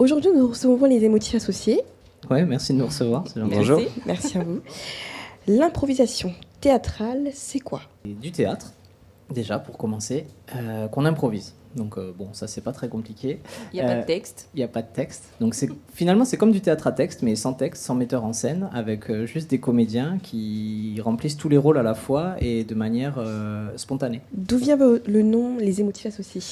Aujourd'hui, nous recevons les émotifs associés. Ouais, merci de nous recevoir. C'est gentil. Bonjour. Merci à vous. L'improvisation théâtrale, c'est quoi? Et du théâtre, déjà pour commencer, qu'on improvise. Donc bon, ça c'est pas très compliqué. Il n'y a pas de texte. Il n'y a pas de texte. Donc finalement c'est comme du théâtre à texte, mais sans texte, sans metteur en scène, avec juste des comédiens qui remplissent tous les rôles à la fois et de manière spontanée. D'où vient le nom Les émotifs associés?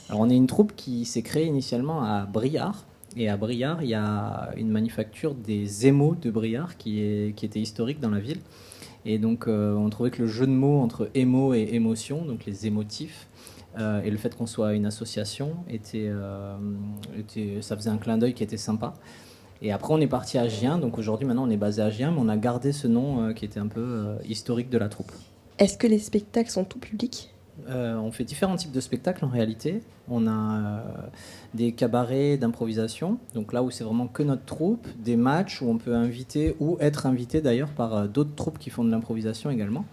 Alors on est une troupe qui s'est créée initialement à Briare. Et à Briare, il y a une manufacture des émaux de Briare qui était historique dans la ville. Et donc on trouvait que le jeu de mots entre émo et émotion, donc les émotifs, et le fait qu'on soit une association, ça faisait un clin d'œil qui était sympa. Et après on est parti à Gien, donc aujourd'hui maintenant on est basé à Gien, mais on a gardé ce nom qui était un peu historique de la troupe. Est-ce que les spectacles sont tout public? On fait différents types de spectacles en réalité. On a des cabarets d'improvisation, donc là où c'est vraiment que notre troupe, des matchs où on peut inviter ou être invité d'ailleurs par d'autres troupes qui font de l'improvisation également.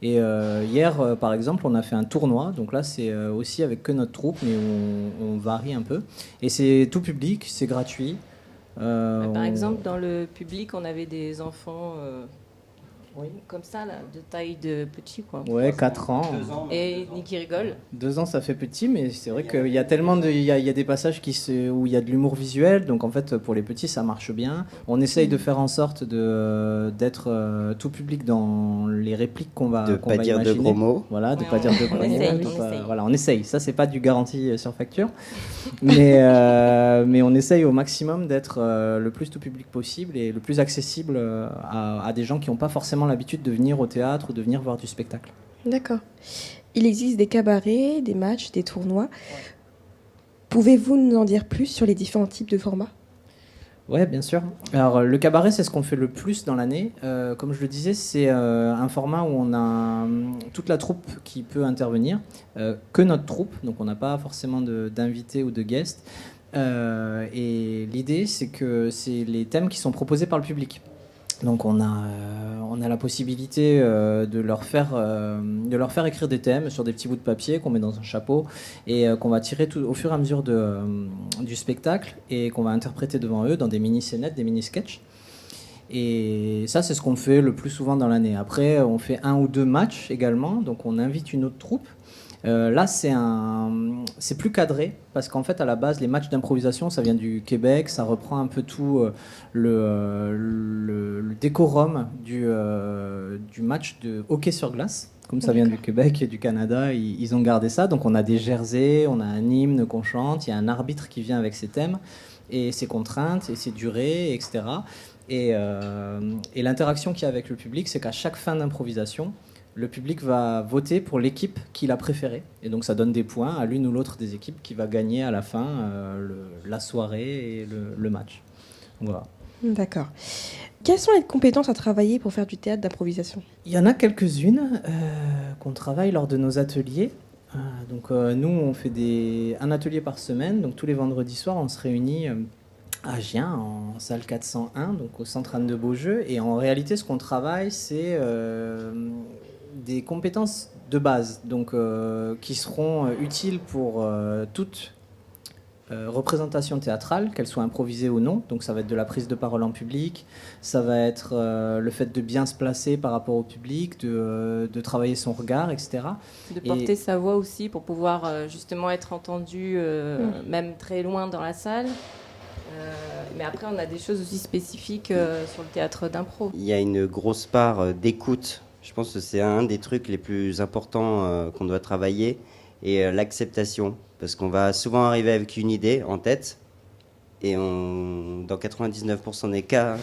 Et hier, par exemple, on a fait un tournoi, donc là c'est aussi avec que notre troupe, mais on varie un peu. Et c'est tout public, c'est gratuit. Par exemple, dans le public, on avait des enfants... Oui. Comme ça, là, de taille de petit, quoi. Ouais, 4 ans. 2 ans. Et Niki rigole. 2 ans, ça fait petit, mais c'est vrai qu'il y a tellement il y a des passages où il y a de l'humour visuel, donc en fait, pour les petits, ça marche bien. On essaye de faire en sorte d'être tout public dans les répliques qu'on va imaginer. De pas dire de gros mots. Voilà, de Ouais, pas dire de on gros essaye, mots. on essaye. Voilà, on essaye. Ça, c'est pas du garantie sur facture, mais on essaye au maximum d'être le plus tout public possible et le plus accessible à des gens qui n'ont pas forcément l'habitude de venir au théâtre ou de venir voir du spectacle. D'accord. Il existe des cabarets, des matchs, des tournois. Ouais. Pouvez-vous nous en dire plus sur les différents types de formats? Ouais, bien sûr. Alors, le cabaret, c'est ce qu'on fait le plus dans l'année. Comme je le disais, c'est un format où on a toute la troupe qui peut intervenir, que notre troupe, donc on n'a pas forcément d'invités ou de guests. Et l'idée, c'est que c'est les thèmes qui sont proposés par le public. Donc on a la possibilité de leur faire écrire des thèmes sur des petits bouts de papier qu'on met dans un chapeau et qu'on va tirer au fur et à mesure du spectacle et qu'on va interpréter devant eux dans des mini-scénettes, des mini-sketchs. Et ça, c'est ce qu'on fait le plus souvent dans l'année. Après, on fait 1 ou 2 matchs également, donc on invite une autre troupe. Là, c'est plus cadré parce qu'en fait, à la base, les matchs d'improvisation, ça vient du Québec, ça reprend un peu tout le décorum du match de hockey sur glace. Comme ça vient du Québec et du Canada, ils ont gardé ça. Donc, on a des jerseys, on a un hymne qu'on chante, il y a un arbitre qui vient avec ses thèmes et ses contraintes et ses durées, etc. Et l'interaction qu'il y a avec le public, c'est qu'à chaque fin d'improvisation, le public va voter pour l'équipe qu'il a préférée. Et donc ça donne des points à l'une ou l'autre des équipes qui va gagner à la fin la soirée et le match. Voilà. D'accord. Quelles sont les compétences à travailler pour faire du théâtre d'improvisation? Il y en a quelques-unes qu'on travaille lors de nos ateliers. Nous, on fait un atelier par semaine. Donc tous les vendredis soirs, on se réunit à Gien, en salle 401, donc au Centre Anne de Beaujeu. Et en réalité, ce qu'on travaille, c'est des compétences de base, donc qui seront utiles pour toute représentation théâtrale, qu'elle soit improvisée ou non. Donc ça va être de la prise de parole en public, ça va être le fait de bien se placer par rapport au public, de travailler son regard, etc. De porter sa voix aussi pour pouvoir justement être entendu même très loin dans la salle. Mais après, on a des choses aussi spécifiques sur le théâtre d'impro. Il y a une grosse part d'écoute. Je pense que c'est un des trucs les plus importants qu'on doit travailler. Et l'acceptation. Parce qu'on va souvent arriver avec une idée en tête. Et dans 99% des cas,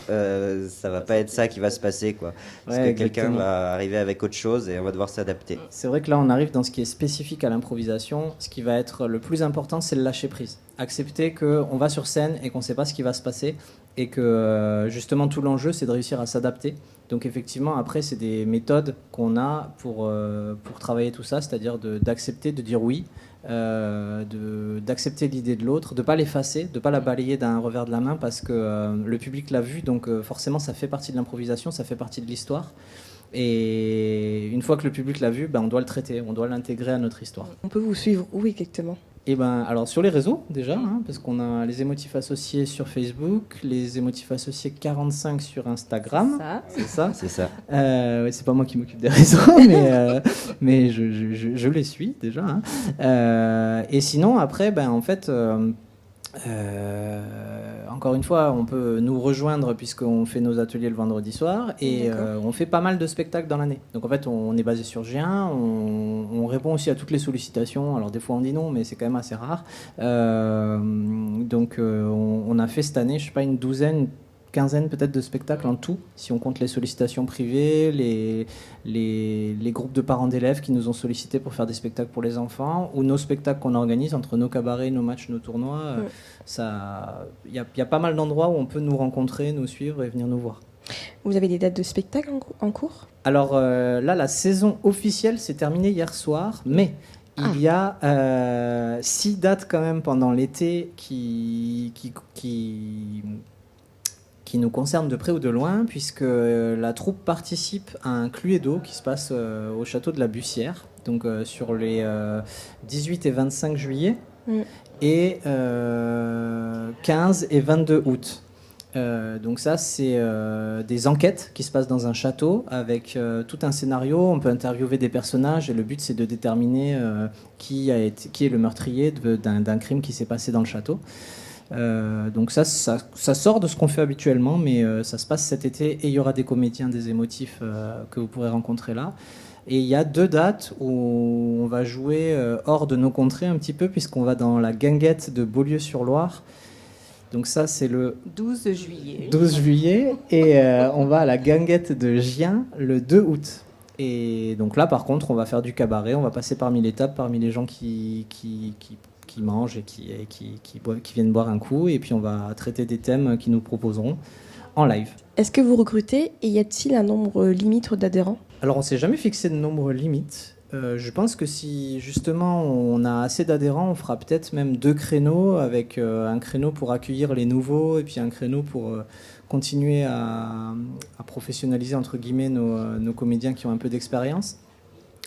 ça va pas être ça qui va se passer, quoi. Parce que quelqu'un va arriver avec autre chose et on va devoir s'adapter. C'est vrai que là, on arrive dans ce qui est spécifique à l'improvisation. Ce qui va être le plus important, c'est le lâcher prise. Accepter qu'on va sur scène et qu'on ne sait pas ce qui va se passer et que justement tout l'enjeu, c'est de réussir à s'adapter. Donc effectivement, après, c'est des méthodes qu'on a pour travailler tout ça, c'est-à-dire d'accepter, de dire oui, d'accepter l'idée de l'autre, de ne pas l'effacer, de ne pas la balayer d'un revers de la main parce que le public l'a vu, donc forcément ça fait partie de l'improvisation, ça fait partie de l'histoire. Et une fois que le public l'a vu, on doit le traiter, on doit l'intégrer à notre histoire. On peut vous suivre où exactement? Et alors sur les réseaux déjà, parce qu'on a les émotifs associés sur Facebook, les émotifs associés 45 sur Instagram. C'est ça. C'est ça. Ouais, c'est pas moi qui m'occupe des réseaux, mais je les suis déjà. Et sinon après, en fait, encore une fois, on peut nous rejoindre puisqu'on fait nos ateliers le vendredi soir et on fait pas mal de spectacles dans l'année. Donc en fait, on est basé sur Gien, on répond aussi à toutes les sollicitations. Alors des fois on dit non, mais c'est quand même assez rare. Donc on a fait cette année, je sais pas, une quinzaine peut-être de spectacles en tout, si on compte les sollicitations privées, les groupes de parents d'élèves qui nous ont sollicités pour faire des spectacles pour les enfants, ou nos spectacles qu'on organise entre nos cabarets, nos matchs, nos tournois. Il y a pas mal d'endroits où on peut nous rencontrer, nous suivre et venir nous voir. Vous avez des dates de spectacle en cours? Alors là, la saison officielle s'est terminée hier soir, mais il y a 6 dates quand même pendant l'été qui nous concerne de près ou de loin, puisque la troupe participe à un Cluedo qui se passe au château de la Bussière, donc sur les 18 et 25 juillet, et 15 et 22 août. Donc ça, c'est des enquêtes qui se passent dans un château avec tout un scénario. On peut interviewer des personnages et le but, c'est de déterminer qui est le meurtrier d'un crime qui s'est passé dans le château. Donc ça sort de ce qu'on fait habituellement, mais ça se passe cet été et il y aura des comédiens, des émotifs que vous pourrez rencontrer là. Et il y a 2 dates où on va jouer hors de nos contrées un petit peu, puisqu'on va dans la guinguette de Beaulieu-sur-Loire. Donc ça, c'est le 12 juillet. 12 juillet et on va à la guinguette de Gien le 2 août. Et donc là, par contre, on va faire du cabaret, on va passer parmi les tables, parmi les gens qui mangent et qui viennent boire un coup, et puis on va traiter des thèmes qu'ils nous proposeront en live. Est-ce que vous recrutez et y a-t-il un nombre limite d'adhérents? Alors on ne s'est jamais fixé de nombre limite. Je pense que si justement on a assez d'adhérents, on fera peut-être même 2 créneaux, avec un créneau pour accueillir les nouveaux et puis un créneau pour continuer à professionnaliser entre guillemets nos comédiens qui ont un peu d'expérience.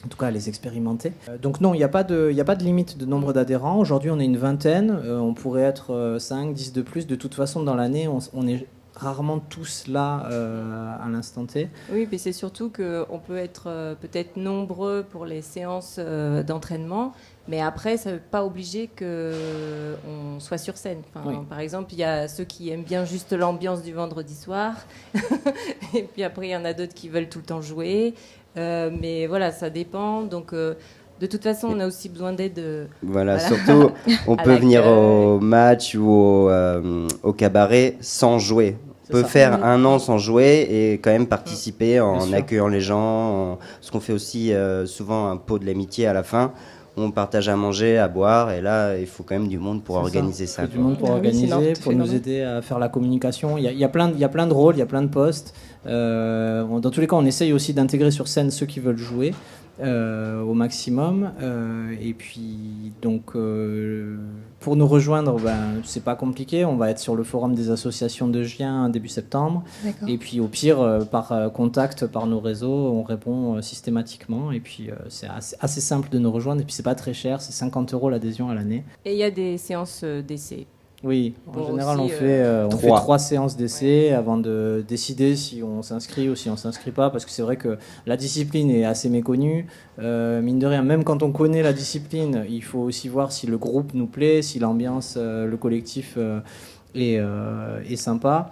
En tout cas, à les expérimenter. Donc non, il n'y a pas de limite de nombre d'adhérents. Aujourd'hui, on est une vingtaine. On pourrait être 5, 10 de plus. De toute façon, dans l'année, on est rarement tous là à l'instant T. Oui, mais c'est surtout qu'on peut être peut-être nombreux pour les séances d'entraînement, mais après, ça ne veut pas obliger qu'on soit sur scène. Enfin, oui. Par exemple, il y a ceux qui aiment bien juste l'ambiance du vendredi soir, et puis après, il y en a d'autres qui veulent tout le temps jouer. Mais voilà, ça dépend. Donc, de toute façon, on a aussi besoin d'aide. Voilà, surtout, on peut venir au match ou au cabaret sans jouer. On peut faire un an sans jouer et quand même participer en accueillant les gens. Parce qu'on fait aussi souvent un pot de l'amitié à la fin. On partage à manger, à boire, et là, il faut quand même du monde pour organiser ça. Du monde pour organiser, pour nous aider à faire la communication. Il y a plein de rôles, il y a plein de postes. Dans tous les cas, on essaye aussi d'intégrer sur scène ceux qui veulent jouer au maximum. Et puis, donc, pour nous rejoindre, c'est pas compliqué. On va être sur le forum des associations de Gien début septembre. D'accord. Et puis, au pire, par contact, par nos réseaux, on répond systématiquement. Et puis, c'est assez simple de nous rejoindre. Et puis, c'est pas très cher. C'est 50 € l'adhésion à l'année. Et il y a des séances d'essai. Oui, en général, aussi, on fait 3 séances d'essai avant de décider si on s'inscrit ou si on s'inscrit pas, parce que c'est vrai que la discipline est assez méconnue. Mine de rien, même quand on connaît la discipline, il faut aussi voir si le groupe nous plaît, si l'ambiance, le collectif est sympa.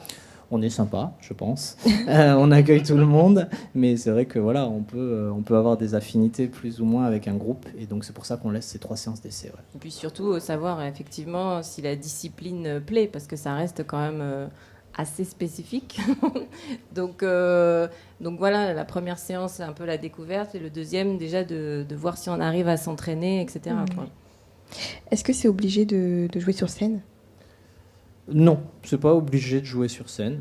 On est sympa, je pense. On accueille tout le monde, mais c'est vrai que voilà, on peut avoir des affinités plus ou moins avec un groupe, et donc c'est pour ça qu'on laisse ces 3 séances d'essai. Ouais. Et puis surtout savoir effectivement si la discipline plaît, parce que ça reste quand même assez spécifique. donc voilà, la première séance c'est un peu la découverte, et le deuxième déjà de voir si on arrive à s'entraîner, etc. Quoi. Est-ce que c'est obligé de jouer sur scène? Non, c'est pas obligé de jouer sur scène.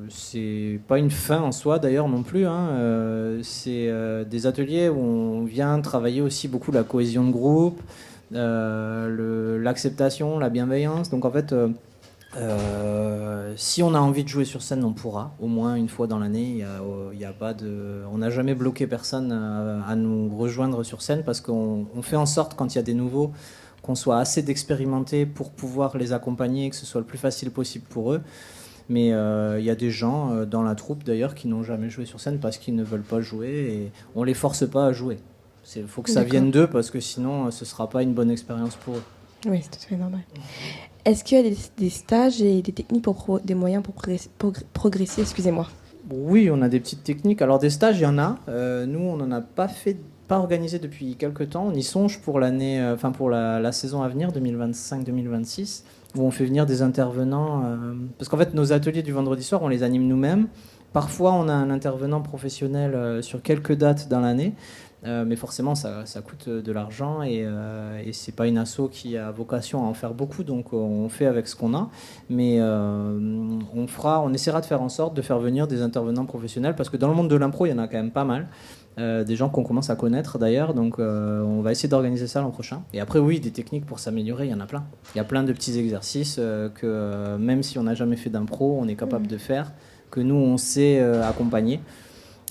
C'est pas une fin en soi d'ailleurs non plus. C'est des ateliers où on vient travailler aussi beaucoup la cohésion de groupe, l'acceptation, la bienveillance. Donc en fait, Si on a envie de jouer sur scène, on pourra, au moins une fois dans l'année. On n'a jamais bloqué personne à nous rejoindre sur scène parce qu'on fait en sorte, quand il y a des nouveaux, qu'on soit assez d'expérimentés pour pouvoir les accompagner et que ce soit le plus facile possible pour eux. Mais il y a des gens dans la troupe d'ailleurs qui n'ont jamais joué sur scène parce qu'ils ne veulent pas jouer et on les force pas à jouer. Il faut que ça vienne d'eux parce que sinon ce ne sera pas une bonne expérience pour eux. Oui, c'est tout à fait normal. Est-ce qu'il y a des stages et des techniques des moyens pour progresser, excusez-moi? Oui, on a des petites techniques. Alors des stages, il y en a. Nous, on n'en a pas organisé depuis quelques temps. On y songe pour la saison à venir, 2025-2026, où on fait venir des intervenants. Parce qu'en fait, nos ateliers du vendredi soir, on les anime nous-mêmes. Parfois, on a un intervenant professionnel sur quelques dates dans l'année. Mais forcément, ça coûte de l'argent et c'est pas une asso qui a vocation à en faire beaucoup, donc on fait avec ce qu'on a. Mais on essaiera de faire en sorte de faire venir des intervenants professionnels parce que dans le monde de l'impro, il y en a quand même pas mal. Des gens qu'on commence à connaître d'ailleurs, donc on va essayer d'organiser ça l'an prochain. Et après, oui, des techniques pour s'améliorer, il y en a plein. Il y a plein de petits exercices que même si on n'a jamais fait d'impro, on est capable de faire, que nous, on sait accompagner.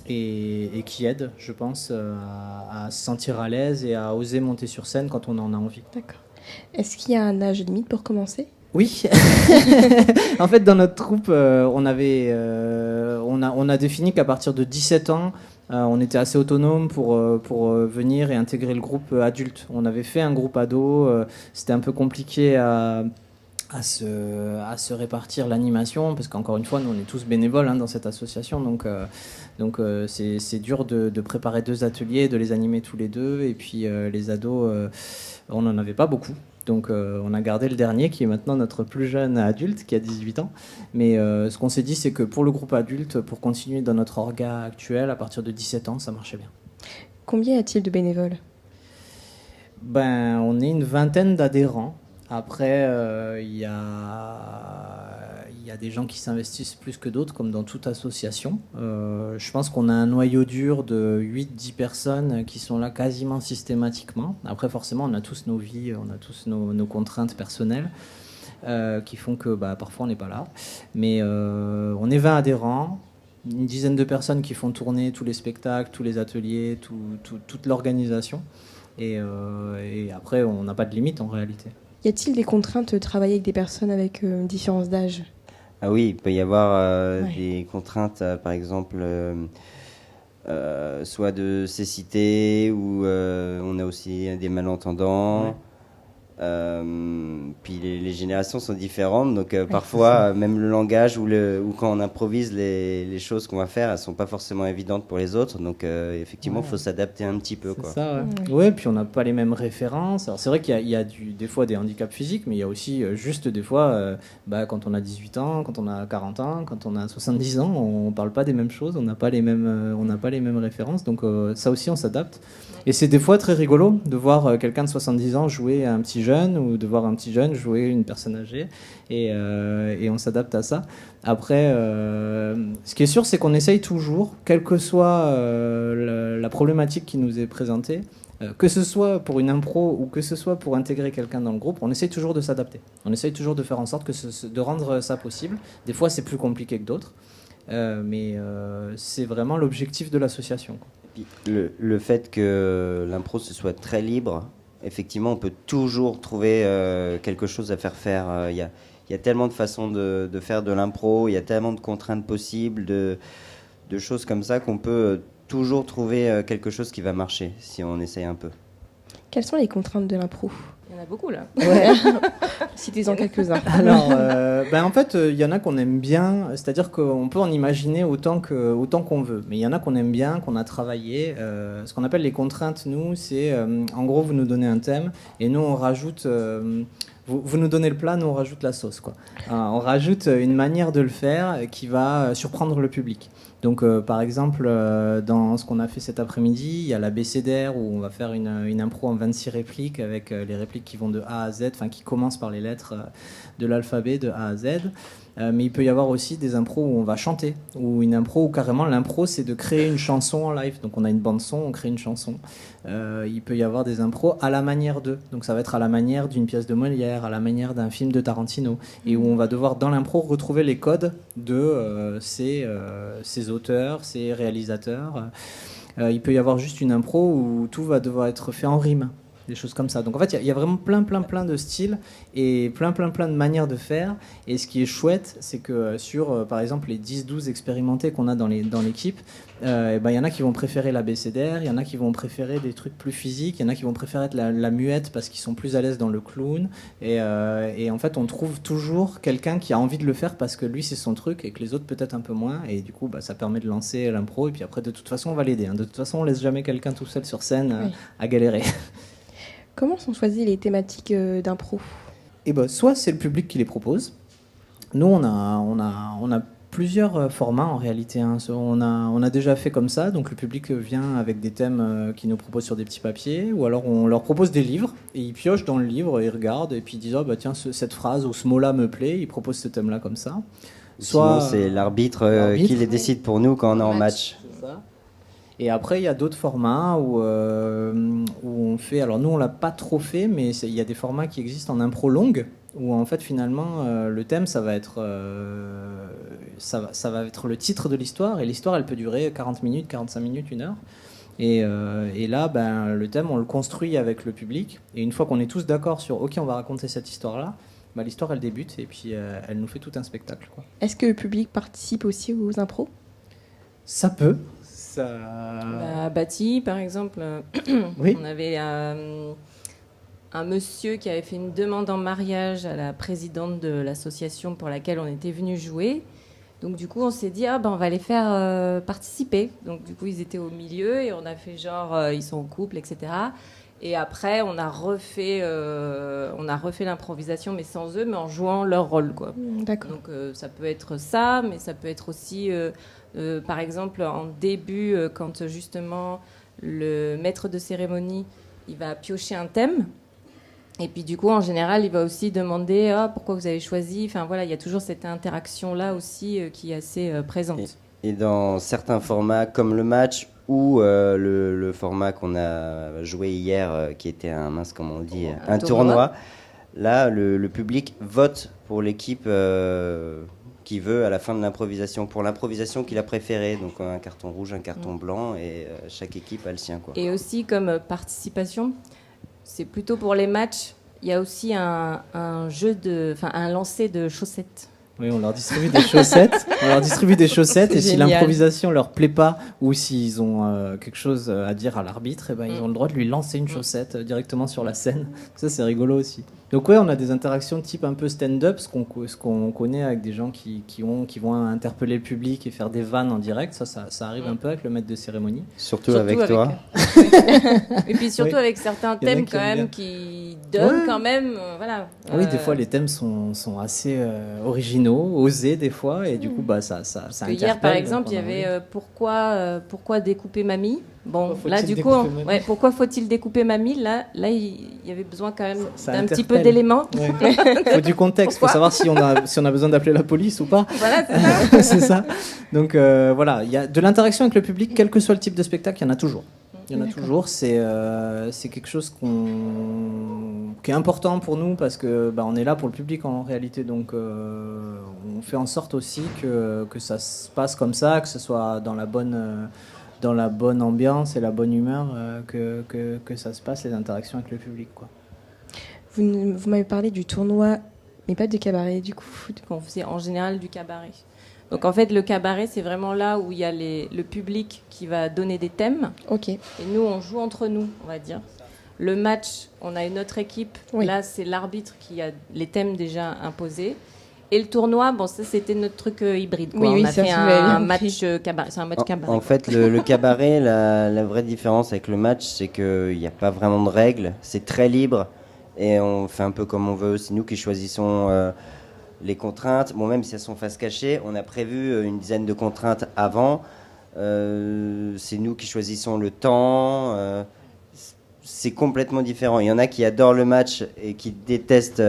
Et qui aide, je pense, à se sentir à l'aise et à oser monter sur scène quand on en a envie. D'accord. Est-ce qu'il y a un âge limite pour commencer? Oui. En fait, dans notre troupe, on a défini qu'à partir de 17 ans, on était assez autonome pour venir et intégrer le groupe adulte. On avait fait un groupe ado, c'était un peu compliqué à se répartir l'animation parce qu'encore une fois nous on est tous bénévoles dans cette association donc c'est dur de préparer 2 ateliers, de les animer tous les 2 et puis les ados on n'en avait pas beaucoup donc on a gardé le dernier qui est maintenant notre plus jeune adulte qui a 18 ans mais ce qu'on s'est dit c'est que pour le groupe adulte pour continuer dans notre orga actuel à partir de 17 ans ça marchait bien. Combien y a-t-il de bénévoles? On est une vingtaine d'adhérents. Après, il y a des gens qui s'investissent plus que d'autres, comme dans toute association. Je pense qu'on a un noyau dur de 8-10 personnes qui sont là quasiment systématiquement. Après, forcément, on a tous nos vies, on a tous nos contraintes personnelles qui font que parfois on n'est pas là. Mais on est 20 adhérents, une dizaine de personnes qui font tourner tous les spectacles, tous les ateliers, toute l'organisation. Et après, on n'a pas de limite en réalité. Y a-t-il des contraintes de travailler avec des personnes avec une différence d'âge? Ah oui, il peut y avoir des contraintes, par exemple, soit de cécité, ou on a aussi des malentendants. Ouais. Puis les générations sont différentes, donc parfois même le langage ou quand on improvise les choses qu'on va faire, elles sont pas forcément évidentes pour les autres, donc effectivement il faut s'adapter un petit peu. C'est ça, ouais. Puis on n'a pas les mêmes références. Alors c'est vrai qu'il y a des fois des handicaps physiques, mais il y a aussi juste des fois quand on a 18 ans, quand on a 40 ans, quand on a 70 ans, on parle pas des mêmes choses, on n'a pas les mêmes références, donc ça aussi on s'adapte. Et c'est des fois très rigolo de voir quelqu'un de 70 ans jouer à un petit jeune ou de voir un petit jeune jouer une personne âgée et on s'adapte à ça. Après, ce qui est sûr, c'est qu'on essaye toujours, quelle que soit la problématique qui nous est présentée, que ce soit pour une impro ou que ce soit pour intégrer quelqu'un dans le groupe, on essaye toujours de s'adapter. On essaye toujours de faire en sorte de rendre ça possible. Des fois, c'est plus compliqué que d'autres, mais c'est vraiment l'objectif de l'association. Le fait que l'impro ce soit très libre, effectivement, on peut toujours trouver quelque chose à faire. Il y a tellement de façons de faire de l'impro, il y a tellement de contraintes possibles, de choses comme ça qu'on peut toujours trouver quelque chose qui va marcher si on essaye un peu. Quelles sont les contraintes de l'impro? Il y en a beaucoup là. Ouais. Citez-en quelques-uns. Alors, en fait, il y en a qu'on aime bien, c'est-à-dire qu'on peut en imaginer autant qu'on veut. Mais il y en a qu'on aime bien, qu'on a travaillé. Ce qu'on appelle les contraintes, nous, c'est en gros, vous nous donnez un thème et nous, on rajoute. Vous nous donnez le plat, nous, on rajoute la sauce, quoi. On rajoute une manière de le faire qui va surprendre le public. Donc, par exemple, dans ce qu'on a fait cet après-midi, il y a l'abécédaire où on va faire une impro en 26 répliques avec les répliques qui vont de A à Z, enfin qui commencent par les lettres de l'alphabet de A à Z. Mais il peut y avoir aussi des impros où on va chanter, ou une impro où carrément l'impro c'est de créer une chanson en live. Donc on a une bande son, on crée une chanson. Il peut y avoir des impros à la manière de. Donc ça va être à la manière d'une pièce de Molière, à la manière d'un film de Tarantino, et où on va devoir dans l'impro retrouver les codes de ces auteurs, ces réalisateurs. Il peut y avoir juste une impro où tout va devoir être fait en rime. Des choses comme ça. Donc en fait, il y a vraiment plein de styles et plein de manières de faire. Et ce qui est chouette, c'est que sur, par exemple, les 10-12 expérimentés qu'on a dans l'équipe, il y en a qui vont préférer l'abécédaire, il y en a qui vont préférer des trucs plus physiques, il y en a qui vont préférer être la muette parce qu'ils sont plus à l'aise dans le clown. Et en fait, on trouve toujours quelqu'un qui a envie de le faire parce que lui, c'est son truc et que les autres peut-être un peu moins. Et du coup, ça permet de lancer l'impro. Et puis après, de toute façon, on va l'aider. De toute façon, on laisse jamais quelqu'un tout seul sur scène à galérer. Comment sont choisies les thématiques d'impro ? Soit c'est le public qui les propose. Nous, on a plusieurs formats en réalité. On a déjà fait comme ça. Donc le public vient avec des thèmes qu'ils nous proposent sur des petits papiers. Ou alors on leur propose des livres. Et ils piochent dans le livre, ils regardent. Et puis ils disent tiens, cette phrase ou ce mot-là me plaît. Ils proposent ce thème-là comme ça. Sinon, c'est l'arbitre qui les décide pour nous quand on est en match. C'est ça. Et après, il y a d'autres formats où on fait... Alors nous, on l'a pas trop fait, mais il y a des formats qui existent en impro longue, où en fait, finalement, le thème, ça va être le titre de l'histoire, et l'histoire, elle peut durer 40 minutes, 45 minutes, 1 heure. Et là, le thème, on le construit avec le public, et une fois qu'on est tous d'accord sur « Ok, on va raconter cette histoire-là », l'histoire, elle débute, et puis elle nous fait tout un spectacle, quoi. Est-ce que le public participe aussi aux impros ? Ça peut. Bâti, par exemple, oui. On avait un monsieur qui avait fait une demande en mariage à la présidente de l'association pour laquelle on était venu jouer. Donc du coup, on s'est dit on va les faire participer. Donc du coup, ils étaient au milieu et on a fait genre ils sont en couple, etc. Et après, on a refait l'improvisation, mais sans eux, mais en jouant leur rôle, quoi. D'accord. Donc ça peut être ça, mais ça peut être aussi par exemple, en début, quand justement le maître de cérémonie, il va piocher un thème. Et puis du coup, en général, il va aussi demander pourquoi vous avez choisi. Enfin voilà, il y a toujours cette interaction-là aussi qui est assez présente. Et dans certains formats, comme le match ou le format qu'on a joué hier, qui était un tournoi, là, le public vote pour l'équipe qui veut à la fin de l'improvisation, pour l'improvisation qu'il a préférée. Donc un carton rouge, un carton blanc, et chaque équipe a le sien, quoi. Et aussi comme participation, c'est plutôt pour les matchs, il y a aussi un lancer de chaussettes. Oui, on leur distribue des chaussettes. Et si l'improvisation leur plaît pas ou s'ils ont quelque chose à dire à l'arbitre, ils ont le droit de lui lancer une chaussette directement sur la scène. Ça, c'est rigolo aussi. Donc ouais, on a des interactions de type un peu stand-up, ce qu'on connaît avec des gens qui vont interpeller le public et faire des vannes en direct. Ça arrive un peu avec le maître de cérémonie. Surtout avec toi. Et puis surtout avec certains thèmes quand même qui donnent quand même, voilà. Oui, des fois les thèmes sont assez originaux, osés des fois, et du coup ça interpelle. Hier par exemple, il y avait pourquoi découper mamie. Bon, là du coup, pourquoi faut-il découper mamie ? Là, il y avait besoin quand même d'un petit peu d'éléments. Il faut du contexte pour savoir si on a besoin d'appeler la police ou pas. Voilà, c'est ça. C'est ça. Donc voilà, il y a de l'interaction avec le public, quel que soit le type de spectacle, il y en a toujours. Il y en a toujours. C'est quelque chose qui est important pour nous parce que on est là pour le public en réalité. Donc on fait en sorte aussi que ça se passe comme ça, que ce soit dans la bonne ambiance et la bonne humeur, que ça se passe, les interactions avec le public, quoi. Vous m'avez parlé du tournoi, mais pas du cabaret, du coup. On faisait en général du cabaret. Donc en fait, le cabaret, c'est vraiment là où il y a le public qui va donner des thèmes. Ok. Et nous, on joue entre nous, on va dire. Le match, on a une autre équipe. Oui. Là, c'est l'arbitre qui a les thèmes déjà imposés. Et le tournoi, ça c'était notre truc hybride, quoi. On a fait un match cabaret. C'est un match cabaret. En fait, le cabaret, la vraie différence avec le match, c'est qu'il n'y a pas vraiment de règles. C'est très libre et on fait un peu comme on veut. C'est nous qui choisissons les contraintes. Bon, même si elles sont face cachée, on a prévu une dizaine de contraintes avant. C'est nous qui choisissons le temps. C'est complètement différent. Il y en a qui adorent le match et qui détestent...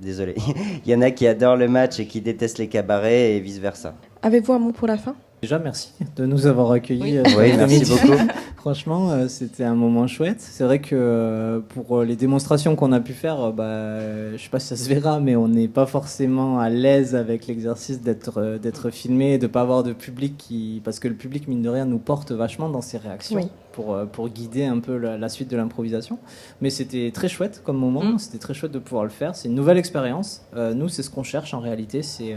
désolé. Il y en a qui adorent le match et qui détestent les cabarets et vice-versa. Avez-vous un mot pour la fin ? Déjà, merci de nous avoir accueillis. Oui, merci beaucoup. Franchement, c'était un moment chouette. C'est vrai que pour les démonstrations qu'on a pu faire, je ne sais pas si ça se verra, mais on n'est pas forcément à l'aise avec l'exercice d'être filmé et de ne pas avoir de public parce que le public, mine de rien, nous porte vachement dans ses réactions. Oui. Pour guider un peu la suite de l'improvisation. Mais c'était très chouette comme moment, c'était très chouette de pouvoir le faire. C'est une nouvelle expérience. Nous, c'est ce qu'on cherche en réalité, c'est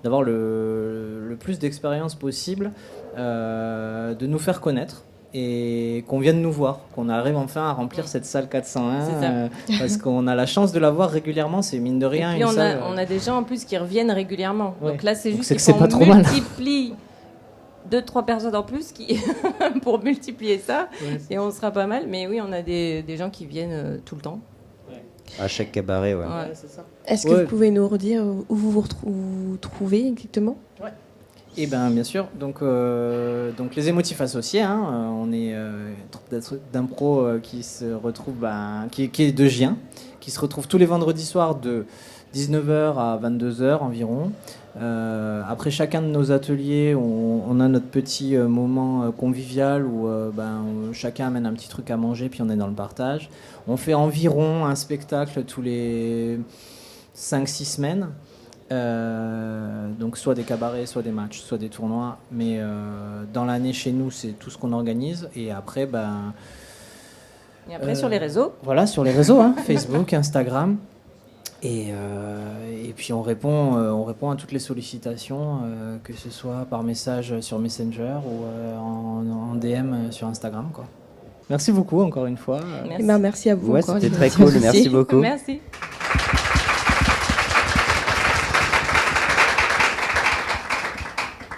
d'avoir le plus d'expérience possible, de nous faire connaître et qu'on vienne nous voir, qu'on arrive enfin à remplir cette salle 401, parce qu'on a la chance de la voir régulièrement, c'est mine de rien. Et puis on a des gens en plus qui reviennent régulièrement. Ouais. Donc là, c'est juste qu'il faut multiplier 2-3 personnes en plus pour multiplier ça, et on sera pas mal. Mais oui, on a des gens qui viennent tout le temps. À chaque cabaret, ouais. C'est ça. Est-ce que vous pouvez nous redire où vous vous trouvez exactement ? Et bien sûr, donc les émotifs associés, on est une troupe d'impro qui se retrouve, qui est de Gien, qui se retrouve tous les vendredis soirs de 19h à 22h environ. Après chacun de nos ateliers, on a notre petit moment convivial où chacun amène un petit truc à manger, puis on est dans le partage. On fait environ un spectacle tous les 5-6 semaines. Donc soit des cabarets, soit des matchs, soit des tournois. Mais dans l'année chez nous, c'est tout ce qu'on organise. Et après, sur les réseaux. Voilà, sur les réseaux, Facebook, Instagram. Et puis on répond à toutes les sollicitations, que ce soit par message sur Messenger ou en DM sur Instagram, quoi. Merci beaucoup encore une fois. Merci, merci à vous. Ouais, c'était très cool, merci beaucoup. Merci.